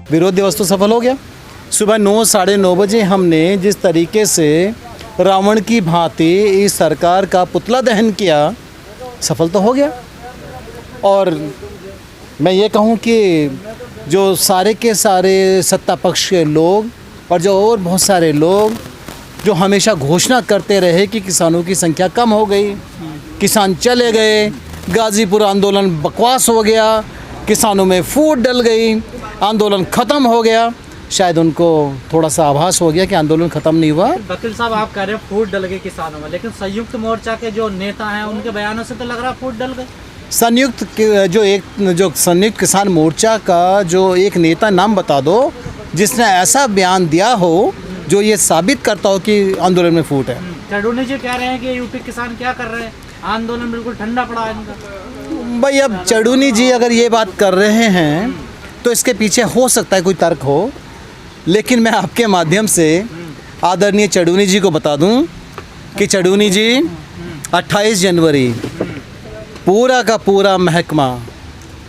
विरोध दिवस तो सफल हो गया। सुबह 9 साढ़े 9 बजे हमने जिस तरीके से रावण की भांति इस सरकार का पुतला दहन किया, सफल तो हो गया। और मैं ये कहूँ कि जो सारे के सारे सत्ता पक्ष के लोग और जो और बहुत सारे लोग जो हमेशा घोषणा करते रहे कि किसानों की संख्या कम हो गई, किसान चले गए, गाज़ीपुर आंदोलन बकवास हो गया, किसानों में फूट डल गई, आंदोलन ख़त्म हो गया, शायद उनको थोड़ा सा आभास हो गया कि आंदोलन ख़त्म नहीं हुआ। वकील साहब, आप कह रहे हैं फूट डल गई किसानों में, लेकिन संयुक्त मोर्चा के जो नेता हैं उनके बयानों से तो लग रहा है फूट डल गई। जो संयुक्त किसान मोर्चा का जो एक नेता नाम बता दो जिसने ऐसा बयान दिया हो जो ये साबित करता हो कि आंदोलन में फूट है। चढ़ूनी जी कह रहे हैं कि यूपी किसान क्या कर रहे हैं, आंदोलन बिल्कुल ठंडा पड़ा है इनका। भाई अब चढ़ूनी जी अगर ये बात कर रहे हैं तो इसके पीछे हो सकता है कोई तर्क हो, लेकिन मैं आपके माध्यम से आदरणीय चढ़ूनी जी को बता दूं कि चढ़ूनी जी 28 जनवरी पूरा का पूरा महकमा,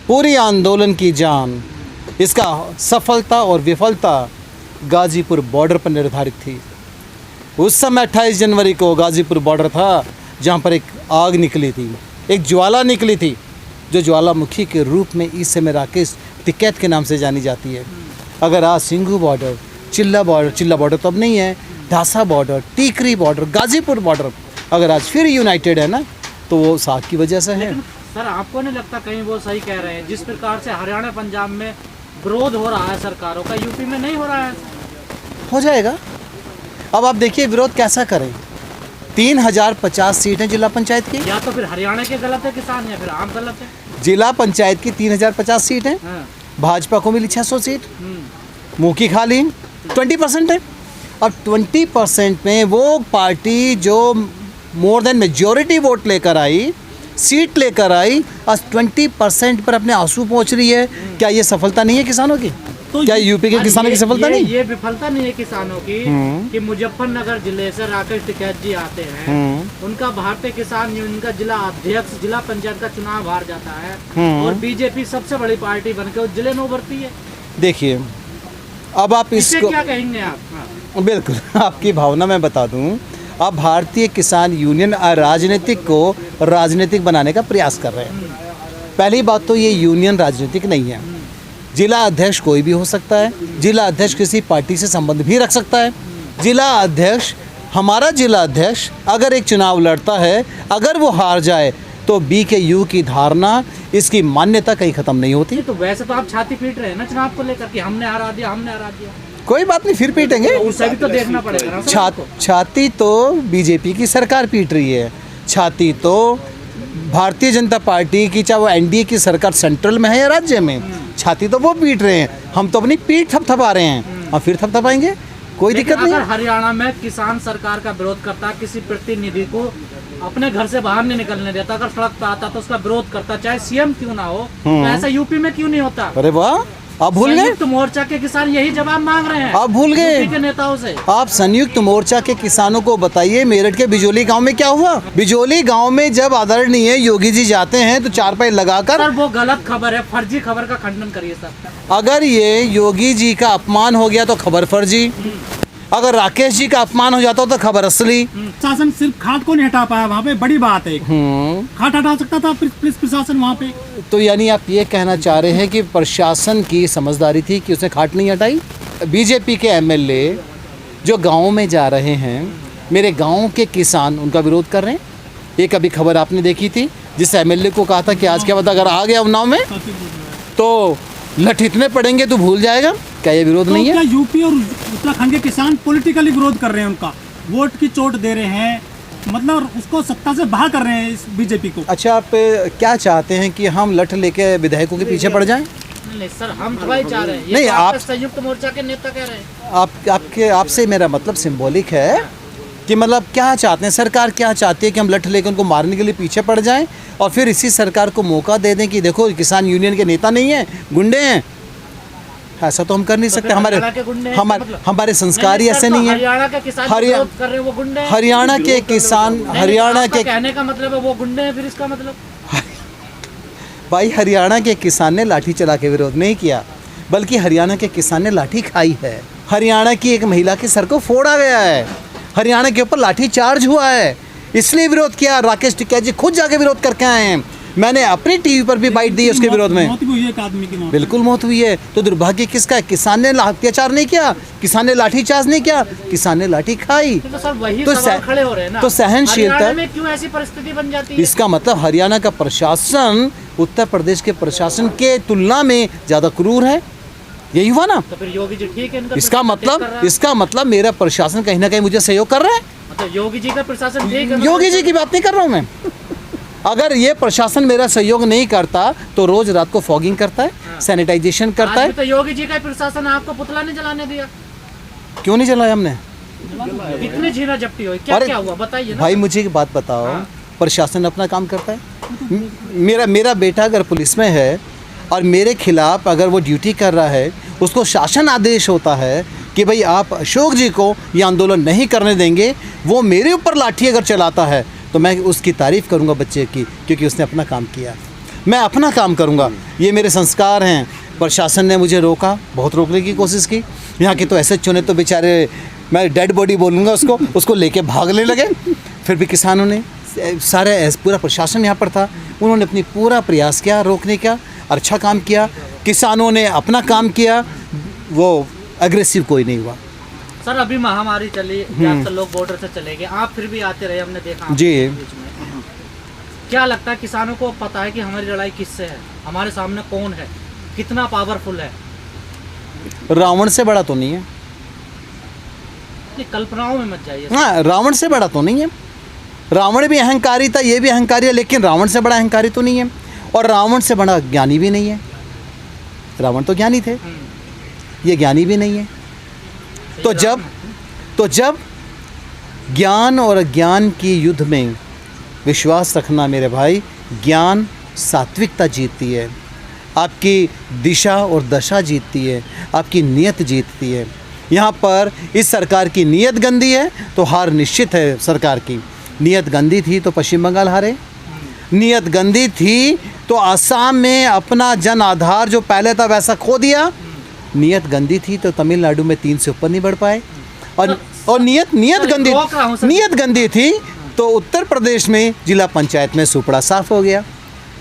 पूरी आंदोलन की जान, इसका सफलता और विफलता गाज़ीपुर बॉर्डर पर निर्धारित थी। उस समय 28 जनवरी को गाज़ीपुर बॉर्डर था जहां पर एक आग निकली थी, एक ज्वाला निकली थी, जो ज्वालामुखी के रूप में इस समय राकेश टिकैत के नाम से जानी जाती है। अगर आज सिंघू बॉर्डर, चिल्ला बॉर्डर तो अब नहीं है, Dhasa border, Tikri border, Ghazipur border अगर आज फिर यूनाइटेड है ना, तो वो साग की वजह से है। सर, आपको नहीं लगता कहीं वो सही कह रहे हैं? जिस प्रकार से हरियाणा पंजाब में विरोध हो रहा है सरकारों का, यूपी में नहीं हो रहा है? हो जाएगा। अब आप देखिए विरोध कैसा करें। 3050 सीट हैं जिला पंचायत की। या तो फिर हरियाणा के गलत है किसान, या फिर आप गलत है। जिला पंचायत की 3050 सीट हैं। हाँ। भाजपा को मिली 600 सीट, मुँह की खाली 20% है। अब 20% में वो पार्टी जो मोर देन मेजॉरिटी वोट लेकर आई, सीट लेकर आई, आज 20% पर अपने आंसू पहुंच रही है। क्या ये सफलता नहीं है किसानों की? तो क्या यूपी के किसानों की सफलता नहीं? ये विफलता नहीं है किसानों की कि मुजफ्फरनगर जिले से राकेश टिकैत जी आते हैं, उनका भारतीय किसान यूनियन का जिला अध्यक्ष, जिला पंचायत का चुनाव हार जाता है और बीजेपी सबसे बड़ी पार्टी बनकर उस जिले में उभरती है। देखिए, अब आप इसको क्या कहेंगे आप? हाँ। बिल्कुल, आपकी भावना मैं बता दूं। अब भारतीय किसान यूनियन राजनीतिक को राजनीतिक बनाने का प्रयास कर रहे हैं। पहली बात तो ये यूनियन राजनीतिक नहीं है। जिला अध्यक्ष कोई भी हो सकता है, जिला अध्यक्ष किसी पार्टी से संबंध भी रख सकता है। जिला अध्यक्ष, हमारा जिला अध्यक्ष अगर एक चुनाव लड़ता है, अगर वो हार जाए तो BKU की धारणा, इसकी मान्यता कहीं ख़त्म नहीं होती। तो वैसे तो आप छाती पीट रहे हैं ना चुनाव को लेकर कि हमने हरा दिया, हमने हरा दिया। कोई बात नहीं, फिर पीटेंगे। तो उसे भी तो देखना पड़ेगा। छाती तो बीजेपी की सरकार पीट रही है, छाती तो भारतीय जनता पार्टी की, चाहे वो NDA की सरकार सेंट्रल में है या राज्य में, छाती तो वो पीट रहे हैं। हम तो अपनी पीठ थपथपा रहे हैं, हम फिर थपथपाएंगे, कोई दिक्कत नहीं। अगर हरियाणा में किसान सरकार का विरोध करता, किसी प्रतिनिधि को अपने घर से बाहर नहीं निकलने देता, अगर सड़क पे आता तो उसका विरोध करता, चाहे CM क्यों ना हो, तो ऐसा यूपी में क्यों नहीं होता? अरे वाह, आप भूल गए। संयुक्त मोर्चा के किसान यही जवाब मांग रहे हैं। आप भूल गए के नेताओं से। आप संयुक्त मोर्चा के किसानों को बताइए, मेरठ के बिजोली गांव में क्या हुआ? बिजोली गांव में जब आदरणीय योगी जी जाते हैं तो चारपाई लगाकर, सर वो गलत खबर है, फर्जी खबर का खंडन करिए सर। अगर ये योगी जी का अपमान हो गया तो खबर फर्जी, अगर राकेश जी का अपमान हो जाता तो खबर असली। प्रशासन सिर्फ खाद को नहीं हटा पाया, वहाँ पे बड़ी बात है। खाद हटा सकता था पुलिस प्रशासन वहाँ पे। तो यानी आप ये कहना चाह रहे हैं कि प्रशासन की समझदारी थी कि उसने खाट नहीं हटाई? बीजेपी के MLA जो गाँव में जा रहे हैं, मेरे गाँव के किसान उनका विरोध कर रहे हैं। एक अभी खबर आपने देखी थी जिस MLA को कहा था कि आज के बाद अगर आ गया उन्नाव में तो लठ इतने पड़ेंगे तो भूल जाएगा। क्या ये विरोध नहीं है? क्या यूपी और उत्तराखंड के किसान पॉलिटिकली विरोध कर रहे हैं, उनका वोट की चोट दे रहे हैं, मतलब उसको सत्ता से बाहर कर रहे हैं इस बीजेपी को? अच्छा, आप क्या चाहते हैं कि हम लठ लेके विधायकों के पीछे पड़ जाएं? नहीं सर, हम तो वही चाह रहे हैं। नहीं, आप संयुक्त मोर्चा के नेता कह रहे हैं। आपसे मेरा मतलब सिंबॉलिक है कि मतलब क्या चाहते हैं, सरकार क्या चाहती है कि हम लठ लेकर उनको मारने के लिए पीछे पड़ जाएं और फिर इसी सरकार को मौका दे दें कि देखो किसान यूनियन के नेता नहीं हैं, गुंडे हैं? ऐसा तो हम कर नहीं सकते। हमारे संस्कार ही ऐसे नहीं है। हरियाणा के किसान विरोध कर रहे हैं, वो गुंडे हैं। हरियाणा के किसान, हरियाणा के कहने का मतलब है वो गुंडे हैं, फिर इसका मतलब? भाई हरियाणा के किसान ने लाठी चला के विरोध नहीं किया। बल्कि हरियाणा के किसान ने लाठी खाई है। हरियाणा की एक महिला के सर को फोड़ा गया है, हरियाणा के ऊपर लाठी चार्ज हुआ है, इसलिए विरोध किया। राकेश टिकैत जी खुद जाके विरोध करके आए हैं। मैंने अपनी टीवी पर भी बाइट दी है उसके विरोध में। मौत भी हुई है, एक आदमी की मौत। बिल्कुल मौत हुई है। तो दुर्भाग्य किसका है? किसान ने अत्याचार नहीं किया, किसान ने लाठी चार्ज नहीं किया, किसान ने लाठी खाई। तो सर वही तो सवाल खड़े हो रहे हैं ना, तो सहनशीलता हरियाणा में क्यों ऐसी परिस्थिति बन जाती है? इसका मतलब हरियाणा का प्रशासन उत्तर प्रदेश के प्रशासन के तुलना में ज्यादा क्रूर है, यही हुआ ना। तो फिर योगी जी ठीक है, इनका इसका मतलब मेरा प्रशासन कहीं ना कहीं मुझे सहयोग कर रहा है। मतलब योगी जी का प्रशासन ठीक है। योगी जी की बात नहीं कर रहा हूँ मैं। अगर ये प्रशासन मेरा सहयोग नहीं करता तो रोज रात को फॉगिंग करता है, सैनिटाइजेशन करता आज है। भी तो योगी जी का प्रशासन आपको पुतला नहीं जलाने दिया। क्यों नहीं चलाया हमने? कितनी झीना जब्ती हुई, क्या अरे क्या हुआ बताइए ना। भाई मुझे एक बात बताओ, प्रशासन अपना काम करता है। मेरा बेटा अगर पुलिस में है और मेरे खिलाफ अगर वो ड्यूटी कर रहा है, उसको शासन आदेश होता है कि भाई आप अशोक जी को ये आंदोलन नहीं करने देंगे, वो मेरे ऊपर लाठी अगर चलाता है तो मैं उसकी तारीफ़ करूंगा बच्चे की, क्योंकि उसने अपना काम किया। मैं अपना काम करूंगा, ये मेरे संस्कार हैं। प्रशासन ने मुझे रोका, बहुत रोकने की कोशिश की। यहाँ के तो ऐसे चुने तो बेचारे, मैं डेड बॉडी बोलूँगा उसको लेके भागने लगे। फिर भी किसानों ने सारे पूरा प्रशासन यहाँ पर था, उन्होंने अपनी पूरा प्रयास किया रोकने का, अच्छा काम किया। किसानों ने अपना काम किया, वो एग्रेसिव कोई नहीं हुआ। सर अभी महामारी चली, ज्यादातर लोग बॉर्डर से चले गए, आप फिर भी आते रहे, हमने देखा जी। बीच में। क्या लगता है किसानों को पता है कि हमारी लड़ाई किससे है, हमारे सामने कौन है, कितना पावरफुल है? रावण से बड़ा तो नहीं है। अपनी कल्पनाओं में मत जाइए। हाँ, रावण से बड़ा तो नहीं है। रावण भी अहंकारी था, ये भी अहंकारी है, लेकिन रावण से बड़ा अहंकारी तो नहीं है, और रावण से बड़ा ज्ञानी भी नहीं है। रावण तो ज्ञानी थे, ये ज्ञानी भी नहीं है। तो जब ज्ञान और अज्ञान की युद्ध में विश्वास रखना मेरे भाई, ज्ञान सात्विकता जीतती है, आपकी दिशा और दशा जीतती है, आपकी नीयत जीतती है। यहाँ पर इस सरकार की नीयत गंदी है तो हार निश्चित है। सरकार की नीयत गंदी थी तो पश्चिम बंगाल हारे, नीयत गंदी थी तो आसाम में अपना जन आधार जो पहले था वैसा खो दिया, नीयत गंदी थी तो तमिलनाडु में 3 से ऊपर नहीं बढ़ पाए, और नीयत गंदी थी तो उत्तर प्रदेश में जिला पंचायत में सुपड़ा साफ हो गया।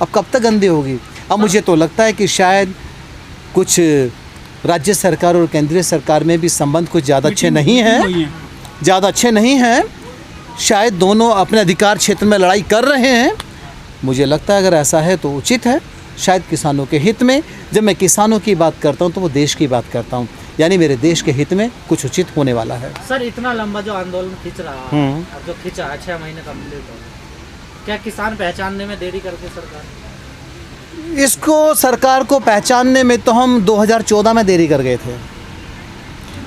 अब कब तक गंदी होगी? अब मुझे तो लगता है कि शायद कुछ राज्य सरकार और केंद्रीय सरकार में भी संबंध कुछ ज़्यादा अच्छे नहीं हैं, शायद दोनों अपने अधिकार क्षेत्र में लड़ाई कर रहे हैं। मुझे लगता है अगर ऐसा है तो उचित है, शायद किसानों के हित में। जब मैं किसानों की बात करता हूं तो वो देश की बात करता हूं, यानी मेरे देश के हित में कुछ उचित होने वाला है। सर इतना लंबा जो आंदोलन खींच रहा है, अब जो खींचा है 6 महीने कंप्लीट हो गए, क्या किसान पहचानने में देरी करती सरकार? इसको सरकार को पहचानने में तो हम 2014 में देरी कर गए थे।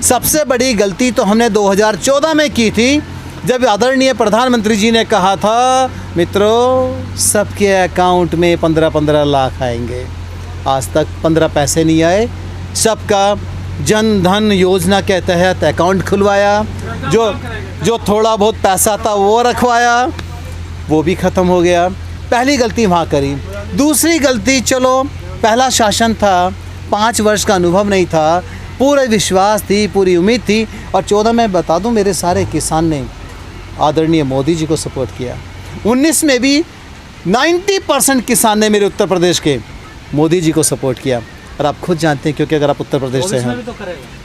सबसे बड़ी गलती तो हमने 2014 में की थी, जब आदरणीय प्रधानमंत्री जी ने कहा था मित्रों सबके अकाउंट में 15-15 लाख आएंगे। आज तक 15 पैसे नहीं आए। सबका जन धन योजना के तहत अकाउंट खुलवाया, जो थोड़ा बहुत पैसा था वो रखवाया, वो भी ख़त्म हो गया। पहली गलती वहाँ करी। दूसरी गलती, चलो पहला शासन था, 5 वर्ष का अनुभव नहीं था, पूरे विश्वास थी, पूरी उम्मीद थी। और 14 में बता दूं मेरे सारे किसान ने आदरणीय मोदी जी को सपोर्ट किया। 19 में भी 90% किसान ने मेरे उत्तर प्रदेश के मोदी जी को सपोर्ट किया, और आप खुद जानते हैं क्योंकि अगर आप उत्तर प्रदेश से हैं।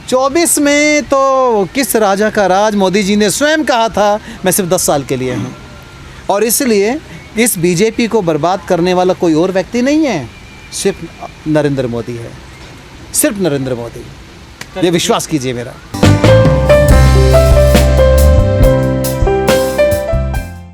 24 में तो किस राजा का राज, मोदी जी ने स्वयं कहा था मैं सिर्फ 10 साल के लिए हूँ। और इसलिए इस बीजेपी को बर्बाद करने वाला कोई और व्यक्ति नहीं है, सिर्फ नरेंद्र मोदी है, सिर्फ नरेंद्र मोदी। ये विश्वास कीजिए मेरा।